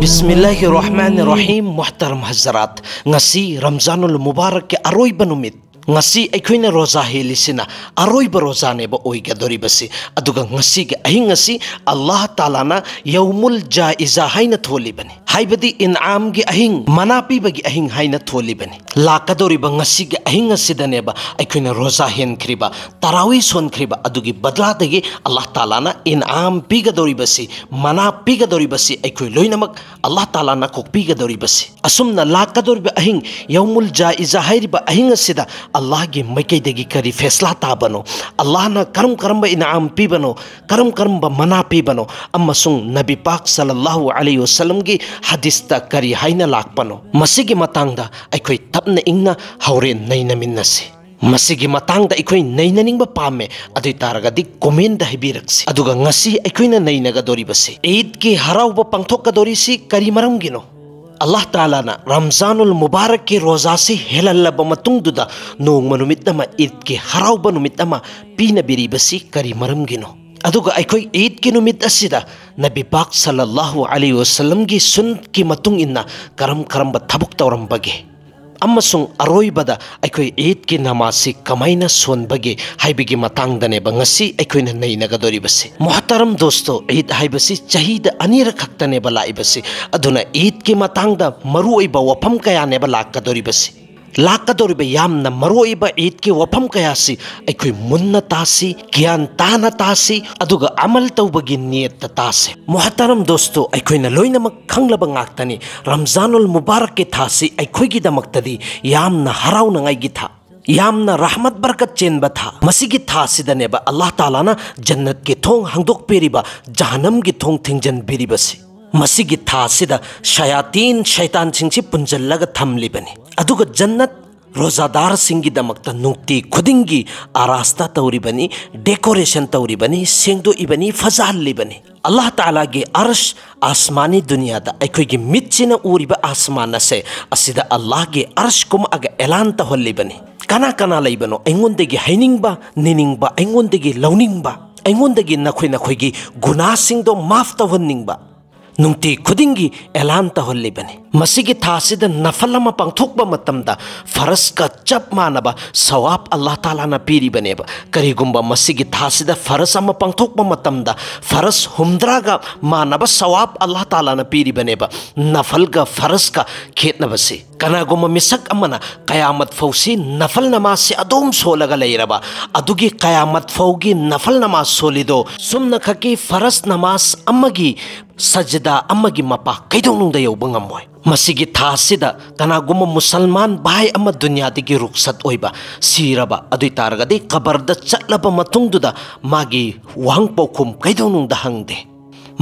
Bismillahirrahmanirrahim. Muhtaram Hazrat, ngasi Ramzanul Mubarak ke aroiba numit. Ngasi aikoina roza helisina aroiba roza neba oigadori basi. Aduga ngasi ke ahing ngasi Allah Ta'ala na yaumul jaiza haina tholi bani. Haibadi in'am ge ahing manapi bagi ahing haina tholi bani. Lakadori ba ngasi ge ahing ngasi daneba aikoina roza hen kriba tarawih son kriba adugi badla dagi Allah Ta'ala na in'am pigadori basi mana pigadori basi aikoi loinamak Allah Ta'ala na kok pigadori basi. Asumna lakadori ba ahing yaumul jaiza hairiba ahing asida Allah ge maikay dagi kari fesla tabano Allah na karam ba in'am pibano karam ba mana pibano amasung Nabi Pak sallallahu alaihi wasallam ge hadis ta kari haina lakpano masigi matangda aikoi tapna ingna hauren naina minnasi. Masigi matangda aikoi naina ningba pame adui taragadi comment da hibiraksi aduga ngasi aikoina naina ga dori basi Eid ki harauba pangthok ka dori si kari maram gino Allah Ta'ala na Ramzanul Mubarak ki roza si helallaba matungduda noong manumit nama Eid ki harauba numit nama pinabiri basi kari maram gino aduga aikoi Eid ki numit asida Nabi Pak sallallahu alaihi wasallam gi sun ki matung inna karam ba tabuk tawram bage amasung aroibada aikoi Eid ki namasi kamaina son bage haibigi matangdane ba ngasi aikoina naina gadori basi. Muhtaram dosto, Eid haibasi chahida anira khaktane ba lai basi aduna Eid ki matangda maruoiba wafam kaya ne ba lakadori basi. Lakadori ba yamna maruoiba Eid ki wafam kaya si aikoi munna tasi gyan tana tasi aduga amal tawbagi niyat tasi. Muhtaram dosto, aikoina loina makanglaba ngaktani Ramzanul Mubarak ki thasi aikoi gi damaktadi yamna haraw na ngai gi tha yamna rahmat barakat chen ba tha masigi tha sidane ba Allah Ta'ala na jannat ki thong hangdok periba jahannam ki thong thingjan biribasi masigi tha sida shayatin shaitan singchi punjallaga thamlibani aduga jannat rozadar singi damakta nukti khudingi arasta tauribani decoration tauribani sengdo ibani fazal libani Allah Ta'ala ge arsh asmani dunia da aikoi ge mitchina uriba asmana se asida Allah ge arsh kum aga elan ta hollibani kana laibano engondegi hainingba niningba engondegi launingba engondegi nakhoi gi guna singdo maaf ta honningba nungti khudingi elan ta hollibani masigi thasida nafalama pangthokba matamda faras ka chap manaba sawab Allah Ta'ala na piri baneba karigumba masigi thasida faras ama pangthokba matamda faras humdraga manaba sawab Allah Ta'ala na piri baneba nafal ga faras ka khetna basi kanaguma misak amana qayamat fausi nafal namaz se adom solaga leiraba adugi qayamat faugi nafal namaz solido sumna khaki faras namaz amagi sajda amagi mapa kaidong da yobangam moy masigi thasida kanaguma musalman bai ama dunya digi ruksat oiba siraba adui taragadi qabarda chatlaba matungduda magi wang pokum kaidong da hangde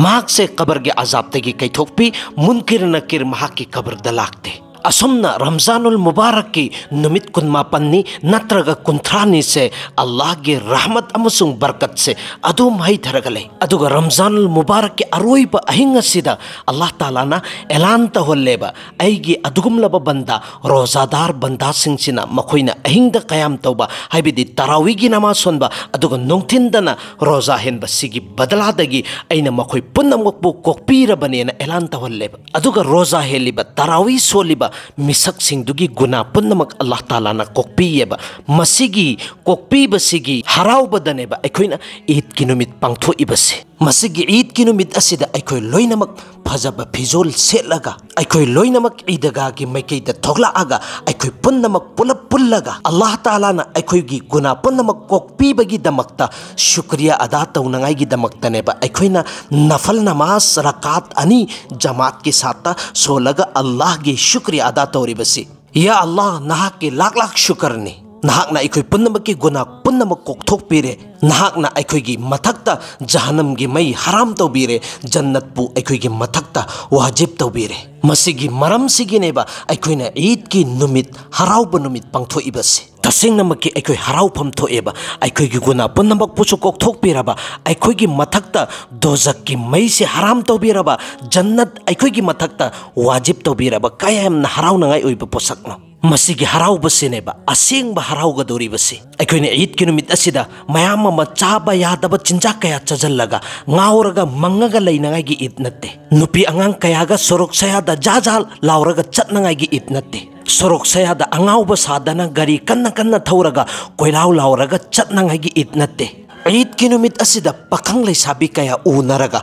mak se qabar ge azab tegi kaithokpi munkir nakir mahaki qabar da lakte asomna Ramzanul Mubarak ki numit kunmapanni natraga kuntrani se Allah ge rahmat amasung barkat se adum hai tharagale aduga Ramzanul Mubarak ki aroiba ahinga sida Allah Ta'ala na elanta holleba aigi adugum laba banda rozadar banda singchina makoina ahingda qiyam tauba haibidi tarawih gi namaz sonba aduga nongtindana roza henba sigi badaladagi aina makoi punnamokbu kokpira banena elanta holleba aduga roza heliba tarawih soliba misak singdugi guna punnamak Allah Ta'ala na kokpiyeba masigi kokpi basigi haraw badaneba aikoina Eid kinumit pangtho ibase masigi Eid kinumit asida aikoi loinamak phajaba phizol selaga aikoi loinamak idaga gi maikei da thogla aga aikoi punnamak pullaga Allah Ta'ala na aikoi gi guna punnamak kokpi bagi damakta shukriya ada taunangai gi damakta neba aikoina nafal namaz rakat ani jamaat ke sata solaga Allah gi shukriya ada tauri basi ya Allah nahak ke lak shukar ni nahak na aikoi punnamak ki guna punnamak kokthok pire nahak na aikoi gi mathakta jahannam gi mai haram tawbire jannat pu aikoi gi mathakta wajib tawbire masigi maram sigi neba aikoina Eid ki numit harau numit pangtho ibase tasing namaki aikoi harau pham thoeba aikoi gi guna punnamak puchu kokthok piraba aikoi gi mathakta dozak ki mai se haram tawbiraba jannat aikoi gi mathakta wajib tawbiraba kayam na harau nangai oiba posakno मसीगी हराउबसिनेबा असेंबा हराउगदोरिबसि अखोइने Eid की नुमित असिदा मयाम अमा चाबा यादबा चिंजाक कया चजल्लगा ngauraga mangaga leinangai gi Eid नत्ते नुपी अंगांग कयागा Sorok सयादा जाजाल लाउरगा चटनंgai gi Eid नत्ते Sorok सयादा अंगाउबा सादना गरी कन्ना कन्ना थौरगा कोइलाउ लाउरगा चटनंgai gi Eid नत्ते Eid की नुमित असिदा पखंग लैसाबी कया उनरगा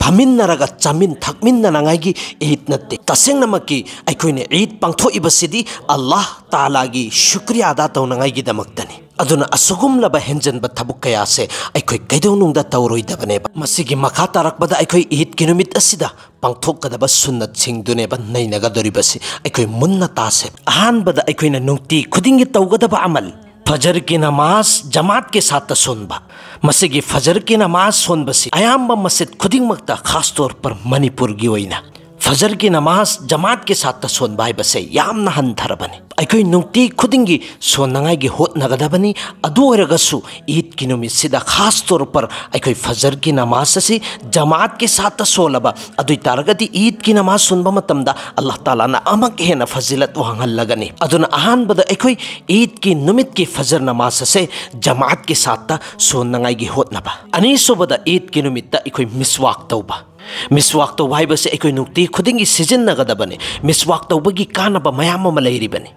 फमिन्नरगा चमिन थकमिन्ननांगाई ईद नत्ते तसेंगनमकी अखोइने ईद पांगथोइबसिदी अल्लाह तालागी शुक्रिया अदा तौनंगाई दमक्तनी अदुना असुगुमलबा हेंजनबा थबुक कयासे अखोइ कैदौनुंगदा तौरोइदबनेबा मसिगी मखा तारकबदा अखोइ ईद की नुमित असिदा पांगथोकदबा सुन्नत सिंगदुनेबा नैनगदोरिबसि अखोइ मुन्ना तासे अहानबदा अखोइना नुंगती खुदिंगी तौगदबा अमल फजर की नमाज जमात के साथ सोनबा मसिगी फजर की नमाज सोनबसी अयाम्बा मस्जिद खुदिंगमक्ता खास तौर पर मणिपुर की ओइना फजर की नमाज जमात के साथ सोनबा हाइबसे यामना हंथरबने अखोइ नुंगती खुदिंगी सोनंगाई होटनगदबनी अदु ओइरगसु ईद की नुमित सिदा खास तौर पर अखोइ फजर की नमाज असी जमात के साथ सोलबा अदुइ तारगदी ईद की नमाज सुनबा मतमदा अल्लाह ताला ना अमक हेना फजिलत वहांगलगनी अदुना अहानबदा अखोइ ईद की नुमित की फजर नमाज से जमात के साथ सोनंगाई होटनबा अनीसुबदा ईद की नुमित अखोइ मिसवाक तौबा मिसवाक तौबा हाइबसे अखोइ नुक्ति खुदिंगी सिजिन्नगदबने मिसवाक तौबगी कानबा मयाम अमा लैरिबने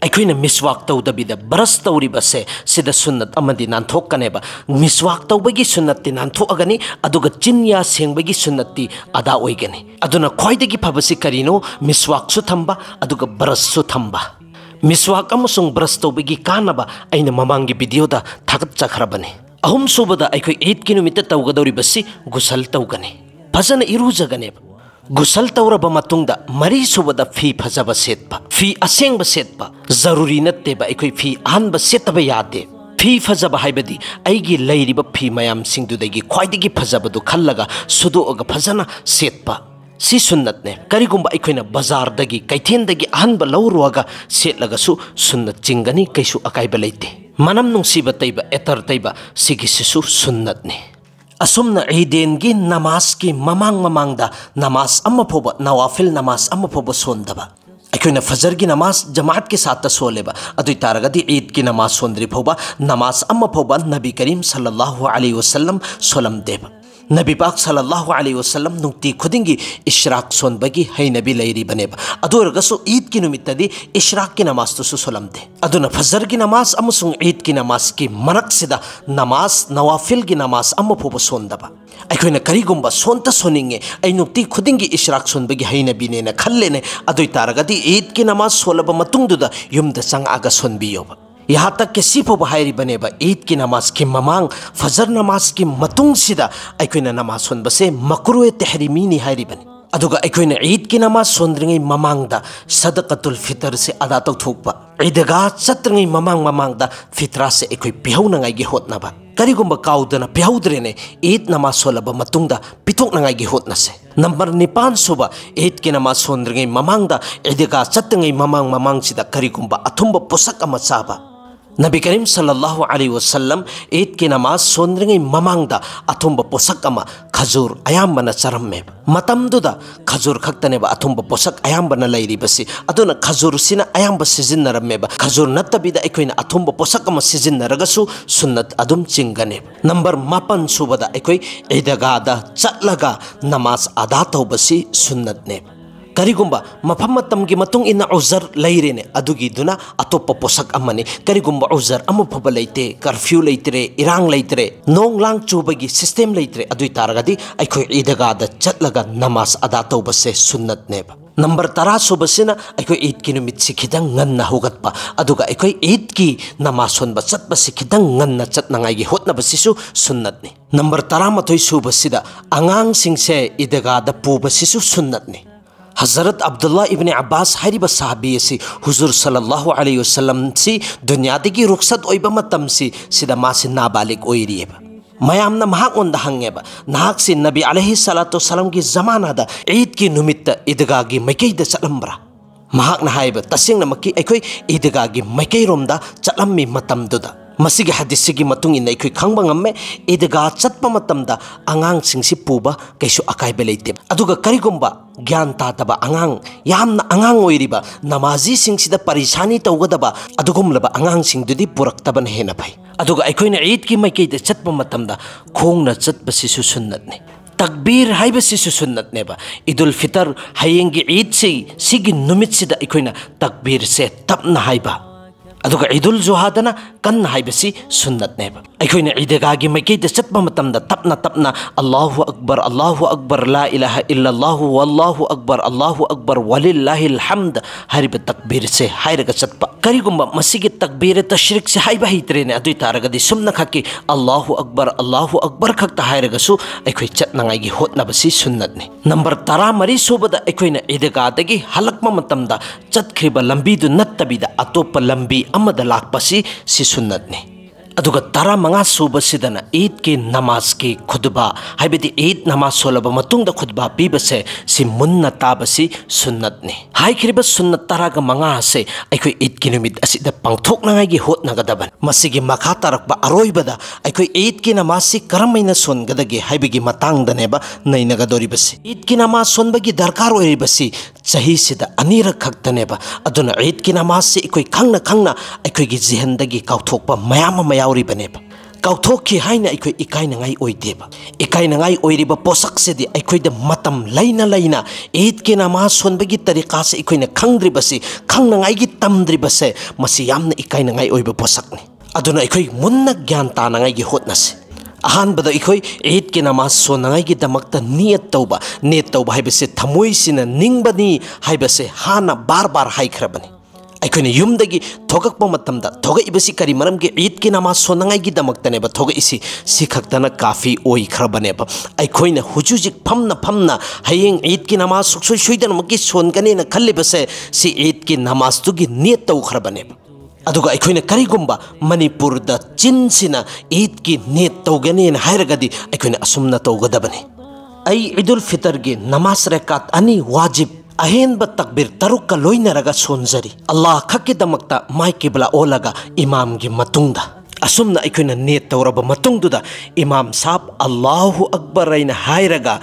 अखोइना मिसवाक तौदबिदा ब्रश तौरिबसे सिदा सुन्नत अमदि नानथोकनेबा मिसवाक तौबगी सुन्नति नानथोअगनी अदुगा चिन्या सेंबगी सुन्नति अदा ओइगनी अदुना ख्वाइदगी फबसि करिनो मिसवाक सु थंबा अदुगा ब्रश सु थंबा मिसवाक अमसुंग ब्रश तौबगी कानबा अइना ममांगी वीडियोदा थागत चखरबने अहुम सुबदा अखोइ ईद की नुमित तौगदौरिबसि गुसल तौगनी फजन इरुजगनेबा गुसल तौरब मतुंगदा मरी सुबदा फी फजब सेतपा फी असेंग सेतपा जरूरी नत्तेबा अखोइ फी अहनब सेतबा यादे फी फजब हाइबदी अइगी लैरिबा फी मयाम सिंगदुदगी ख्वाइदगी फजबदु खल्लगा सुदोअगा फजना सेतपा सी सुन्नतने करिगुंबा अखोइना बाजारदगी कैथेनदगी अहनब लौरुअगा सेतलगसु सुन्नत चिंगनी कैसु अकाइबा लैते मनम नुंसीबा तैबा एतर तैबा सिगिसिसु सुन्नतने असुमना ईदेन की नमाज की ममांग ममांगदा नमाज अम्मा फोबा नवाफिल नमाज अम्मा फोबा सोंदबा अखोइना फजर की नमाज जमात के साथ सोलेबा अदुइ तारगदी ईद की नमाज सोंद्रि फोबा नमाज अम्मा फोबा नबी करीम सल्लल्लाहु अलैहि वसल्लम सोलम देबा नबी पाक सल्लल्लाहु अलैहि वसल्लम नुक्ति खुदिंगी इशराक सोनबगी हैनबी लैरी बनेबा अदुरगसु ईद की नुमित्तदी इशराक की नमाज तुसु सोलमदे अदुना फजर की नमाज अमसुंग ईद की नमाज की मनकसिदा नमाज नवाफिल की नमाज अम्मा फोबा सोंदबा अखोइना करिगुंबा सोंता सोनिंगे ऐ नुक्ति खुदिंगी इशराक सोनबगी हैनबीनेना खल्लेने अदुइ तारगदी ईद की नमाज सोलबा मतुंगदुदा युमदा संगागा सोनबियोबा यहाँ तक के सिफो बहायरी बनेबा ईद की नमाज की ममांग फजर नमाज की मतुंग सिदा अखोइना नमाज सोनबसे मकरुए तहरीमीनी हायरी बने अदुगा अखोइना ईद की नमाज सोंद्रिंगै ममांगदा सदकतुल फितर से अदा तौथोकपा ईदगा चत्रंगै ममांग ममांगदा फितरा से अखोइ पिहौनंगाइगी होतनबा करिगुंबा काउदना पिहौद्रेने ईद नमाज सोलबा मतुंगदा पिथोकनंगाइगी होतनसे नंबर 9 सुबा ईद की नमाज सोंद्रिंगै ममांगदा ईदगा चत्रंगै ममांग ममांगसिदा करिगुंबा अथुंबा पोसक अमा चाबा नबी करीम सल्लल्लाहु अलैहि वसल्लम ईद की नमाज सोंद्रिंगै ममांगदा अथुंबा पोसक अमा खजूर अयाम्बना चरम्मे मतमदुदा खजूर खक्तनेबा अथुंबा पोसक अयाम्बना लैरिबसि अदुना खजूर सिना अयाम्बा सिजिन्नरम्मेबा खजूर नत्तबिदा अखोइना अथुंबा पोसक अमा सिजिन्नरगसु सुन्नत अदुम चिंगने नंबर 9 सुबदा अखोइ ईदगादा चटलगा नमाज अदा तौबसि सुन्नतने करिगुंबा मफम मतमगी मतुंग इना उजर लैरेने अदुगी दुना अतोप पोसक अमने करिगुंबा उजर अमुफब लैते कर्फ्यू लैतरे इरांग लैतरे नोंग लांग चुबगी सिस्टम लैतरे अदुइ तारगदी अखोइ ईदगादा चटलगा नमाज अदा तौबसे सुन्नतनेबा नंबर 10 सुबसिना अखोइ ईद की नुमित से खिदंग ngन्ना होगतपा अदुगा अखोइ ईद की नमाज सोनबा चटबसे खिदंग ngन्ना चटनंगाइगी होतनबसिसु सुन्नतने नंबर 13 सुबसिदा आंगांग सिंगसे ईदगादा पुबसिसु सुन्नतने हजरत अब्दुल्ला इब्ने अब्बास हरिबा साहबी से हुजूर सल्लल्लाहु अलैहि वसल्लम से दुनियादगी रुखसत ओइबा मतम से सिदा मासे नाबालिग ओइरिएबा मयामना महाक ओंदा हंगेबा नाहक से नबी अलैहि सलातु सलाम की जमानादा ईद की नुमित्त ईदगा की मैकैदा चलम्बरा महाक ना हाइबा तसिंग नमकी अखोइ ईदगा की मैकै रोमदा चलम्मी मतमदुदा मसिगे हदीसगी मतुंग इन अखोई खंगबा ngame ईदगा चटपा मतमदा आंगांग सिंगसि पुबा कैसु अकाइबे लेते अदुगा करिगुम्बा ज्ञान तातबा आंगांग यामना आंगांग ओइरिबा नमाजी सिंगसिदा परेशानी तौगदबा अदुगुमलबा आंगांग सिंगदुदि पुरक्तबन हेना भई अदुगा अखोइना ईद की माइकेदा चटपा मतमदा खोंगना चटबसिसु सुन्नतने तकबीर हाइबसिसु सुन्नतनेबा ईदुल फितर हयेंगी ईद सिगी नुमितसिदा अखोइना तकबीर से तपना हाइबा अदुगा ईदुल जुहादना कन हाइबसी सुन्नतनेबा अखोइना ईदगागी माइकेदा चटपा मतमदा तपना तपना अल्लाहु अकबर ला इलाहा इल्लल्लाहु वल्लाहु अकबर वलिल्लाहिल हम्द हरिब तकबीर से हाइरगा चटपा करिगुम्बा मसिगे तकबीर तशरीक से हाइबा हितरेने अदुइ तारगदि सुमना खकी अल्लाहु अकबर खक्ता हाइरगसु अखोइ चटनांगाइगी होतनाबसी सुन्नतने नंबर 13 सुबदा अखोइना ईदगादगी हलक्मा मतमदा चटख्रिबा लंबीदु नत्तबिदा अतोप्पा लंबी अमदा लाकपसी सि सुन्नतने अदुगा 15 सुबसिदना ईद के नमाज की खुतबा हाइबदी ईद नमाज सोलब मतुंगदा खुतबा पीबसे सि मुन्ना ताबसी सुन्नतने हाइखरिबा सुन्नत 15 से अखोइ ईद की निमित असिदा पांगथोकनांगाइगी होतनागदबन मसिगी मखा तारकबा अरोइबदा अखोइ ईद की नमाज सि करमैना सोनगदगे हाइबगी मतांगदनेबा नैनगदोरिबसी ईद की नमाज सोनबगी दरकार ओइरिबसी चही सिदा अनीरक खक्तनेबा अदुना ईद की नमाज से अखोइ खंगना खंगना अखोइगी जिहनदगी काउथोकबा मयाम मयाउरिबनेबा काउथोकी हाइना अखोइ इकाइनंगाइ ओइदेबा इकाइनंगाइ ओइरिबा पोसकसेदि अखोइदा मतम लैना ईद की नमाज सोनबगी तरीका से अखोइना खंगद्रिबसी खंगनंगाइगी तमद्रिबसे मसि यामना इकाइनंगाइ ओइबा पोसकनि अदुना अखोइ मुन्ना ज्ञान तानंगाइगी होतनासे अहानबदा अखोइ ईद की नमाज सोनंगाइगी दमक्ता नियत तौबा हाइबसे थमोइसिना निंगबनी हाइबसे हाना बार बार हाइखरबनी अखोइना युमदगी थोगकपा मतमदा थोगइबसी करि मरमगे ईद की नमाज सोनंगाइगी दमक्तनेबा थोगइसी सिखक्तना काफी ओइखरबनेबा अखोइना हुजुजिक फमना हयेंग ईद की नमाज सुक्सोइ सोइदनमकी सोनगनेना खल्लिबसे सि ईद की नमाज तुगी नियत तौखरबनेबा अदुगा अखोइना करिगुम्बा मणिपुरदा चिनसिना ईद की नियत तौगनेना हाइरगदी अखोइना असुमना तौगदबने आई ईदुल फितर की नमाज रकात अनि वाजिब अहेनब तकबीर तरुक लोइनरगा सोनजरी अल्लाह खक्की दमक्ता माइ किबला ओलगा इमाम की मतुंगदा असुमना अखोइना नियत तौरब मतुंगदुदा इमाम साहब अल्लाहु अकबर आइना हाइरगा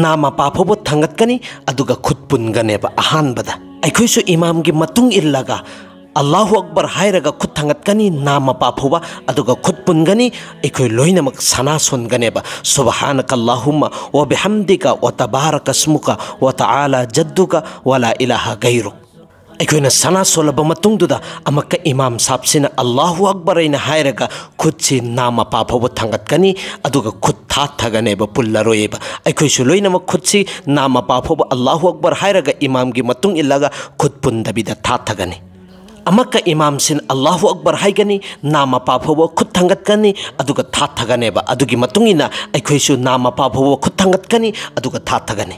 नामा पाफोबो थंगतकनी अदुगा खुदपुनगनेबा अहानबदा अखोइसु इमाम की मतुंग इल्लगा अल्लाहु अकबर हाइरगा खुद थंगतकनी नाम पाफोबा अदुगा खुद पुनगनी अखोइ लोइनमक सना सोनगनेबा सुबहानकल्लाहुम्मा व बिहम्दिका व तबारक अस्मुका व तआला जद्दुका वला इलाहा गैरुक अखोइना सना सोलब मतुंगदुदा अमक्का इमाम साहबसिना अल्लाहु अकबर आइना हाइरगा खुद से नाम पाफोबा थंगतकनी अदुगा खुद थाथगनेबा पुल्लरोएबा अखोइसु लोइनमक खुद से नाम पाफोबा अल्लाहु अकबर हाइरगा इमाम की मतुंग इल्लगा खुद पुनदबिदा थाथगनी अमक्का इमाम सिन अल्लाहु अकबर हाइगनी नाम पाफोबो खुद थंगतकनी अदुगा थाथगनेबा अदुगी मतुंगिना अखोइसु नाम पाफोबो खुद थंगतकनी अदुगा थाथगनी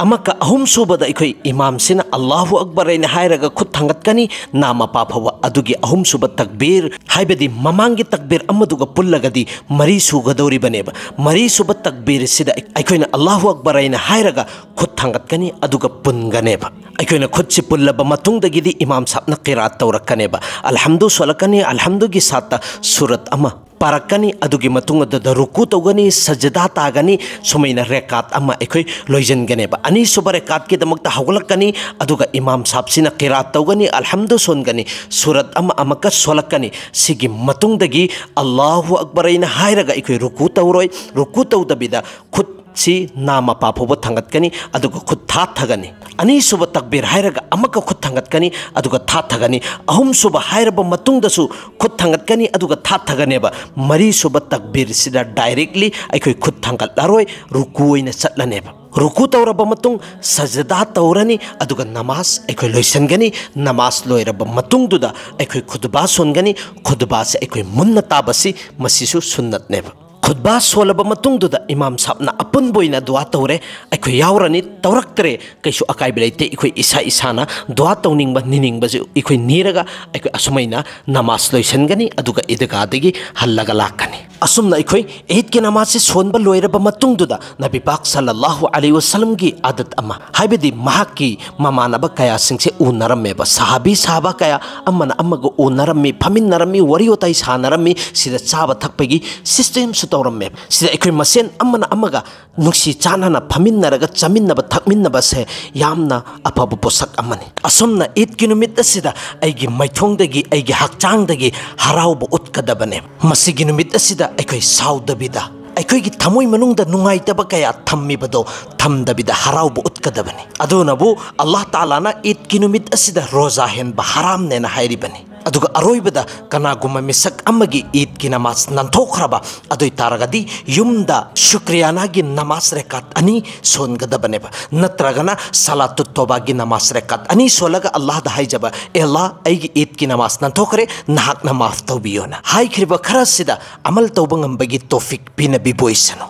अमक्का अहुम सुबदा अखोइ इमाम सिन अल्लाहु अकबर आइना हाइरगा खुद थंगतकनी नाम पाफोबो अदुगी अहुम सुब तकबीर हाइबदी ममांगी तकबीर अमदुगा पुल्लगदी मरी सुगदौरिबनेबा मरी सुब तकबीर सिदा अखोइना अल्लाहु अकबर आइना हाइरगा खुद थंगतकनी अदुगा पुनगनेबा अखोइना खुद से पुल्लब मतुंगदगिदी इमाम साहबना क़िराअत तौरकनेबा अलहम्दु सोलकनी अलहम्दुगी साता सूरत अमा पारकनी अदुगी मतुंगदा रुकू तौगनी सजदा तागनी सुमैना रेकात अमा अखोइ लोइजनगनेबा अनि सुब रेकात की दमक्ता हौगलकनी अदुगा इमाम साहबसिना क़िराअत तौगनी अलहम्दु सोनगनी सूरत अमा अमका सोलकनी सिगी मतुंगदगी अल्लाहु अकबर आइना हाइरगा अखोइ रुकू तौरोय रुकू तौदबिदा खुद सी नाम पाफोबो थंगतकनी अदुगा खुद थाथगनी अनि सुब तकबीर हाइरगा अमका खुद थंगतकनी अदुगा थाथगनी अहुम सुब हाइरब मतुंगदसु खुद थंगतकनी अदुगा थाथगनेबा मरी सुब तकबीर सिदा डायरेक्टली अखोइ खुद थंगतलारोय रुकू ओइना चटलनेबा रुकू तौरब मतुंग सजदा तौरनी अदुगा नमाज अखोइ लोइसनगनी नमाज लोइरब मतुंगदुदा अखोइ खुतबा सोनगनी खुतबा से अखोइ मुन्ना ताबसी मसिसु सुन्नतनेबा खुतबा सोलब मतुंगदुदा इमाम साहबना अपुनबोइना दुआ तौरे अखोइ यावरनी तौरक्तरे कैसु अकाइब लेते अखोइ इसाना दुआ तौनिंगबा निनिंगबजे अखोइ नीरगा अखोइ असुमैना नमाज लोइसनगनी अदुगा ईदगादगी हल्लगा लाकनी असुमना अखोई ईद की नमाज से सोनब लोइरब मतुंगदुदा नबी पाक सल्लल्लाहु अलैहि वसल्लम की आदत अमा हाइबदी महाकी ममानब कया सिंगसे उनरमेब साहाबी साहबा कया अमना अमग उनरमी फमिनरमी वरी ओताई सानरमी सिदा चाबा थकपगी सिस्टम सु तौरमे सिदा अखोई मसेन अमना अमगा नुक्सी चानना फमिनरगा चमिनब थकमिनब से यामना अफब पोसक अमनी असुमना ईद की नुमित असिदा अइगी मैथोंगदगी अइगी हकचांगदगी हराउब उत्कदबने मसिगी नुमित असिदा अखोई साउदबिदा अखोई थमोई मनुंगदा नुंगाइतब कया थम्मिबदो थमदबिदा हराउब उत्कदबने अदुनबु अल्लाह तालाना ईद की नुमित असिदा रोजा हेनबा हराम नेना हाइरिबने अदुगा अरोइबदा कनागुम मिसक अमगी ईद की नमाज नंथोखरबा अदुई तारगदी युमदा शुक्रियाना की नमाज रेकात अनि सोनगदबनेबा नत्रगना सलातुत तौबा की नमाज रेकात अनि सोलगा अल्लाह दा हाइजबा ए अल्लाह अइगी ईद की नमाज नंथोखरे नाहक नमाज तौबियोना हाइखरिबा खरसिदा अमल तौबंगम बगी तौफिक पिना बिबोइसनो।